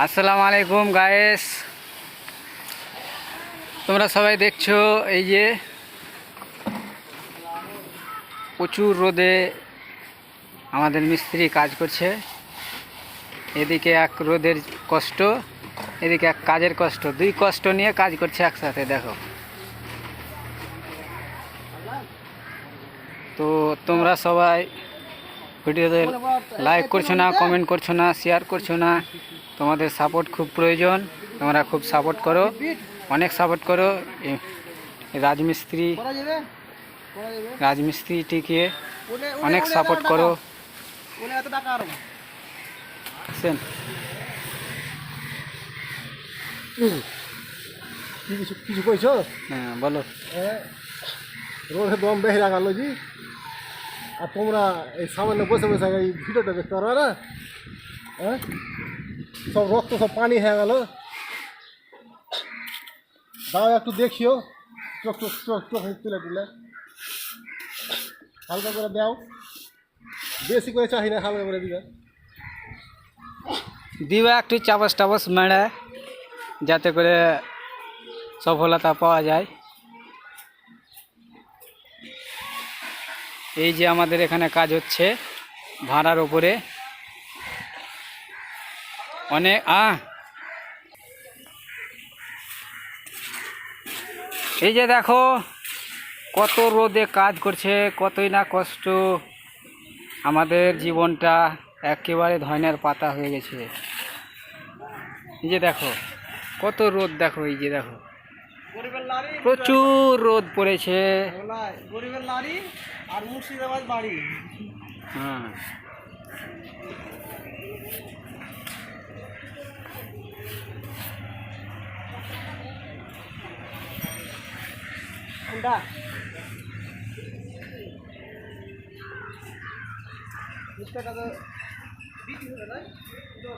আসসালামু আলাইকুম গায়েস, তোমরা সবাই দেখছো এই যে প্রচুর রোদে আমাদের মিস্ত্রি কাজ করছে। এদিকে এক রোদের কষ্ট, এদিকে এক কাজের কষ্ট, দুই কষ্ট নিয়ে কাজ করছে একসাথে। দেখো তো তোমরা সবাই ভিডিওতে লাইক করছো না, কমেন্ট করছো না, শেয়ার করছো না। তোমাদের সাপোর্ট খুব প্রয়োজন, তোমরা খুব সাপোর্ট করো, অনেক সাপোর্ট করো। রাজমিস্ত্রিটিকে অনেক সাপোর্ট করো। কিছু কইছো? হ্যাঁ বলো। রোদে দম বেহে গেল জি। আর তোমরা এই সামান্য বসে বসে এই ভিডিওটা দেখতে পারো না? হ্যাঁ, সব রক্ত সব পানি হয়ে গেল। দাও একটু দেখিও, চোখ চোখ চোখ চোখ তুলে তুলে হালকা করে দাও, বেশি করে চাহি না, হালকা করে দিবে। দিবা একটু চাবস টাবস মেড়ে, যাতে করে সফলতা পাওয়া যায়। এই যে আমাদের এখানে কাজ হচ্ছে ভাড়ার উপরে অনেক এই যে দেখো কত রোদে কাজ করছে, কতই না কষ্ট। আমাদের জীবনটা একেবারে ধনের পাতা হয়ে গেছে। এই যে দেখো কত রোদ, দেখো এই যে দেখো প্রচুর রোদ পড়েছে। গরিবের নারী আর মুর্শিদাবাদ বাড়ি। হ্যাঁ, কোনটা মিস্টারটা তো বিক্রি হলো না, তো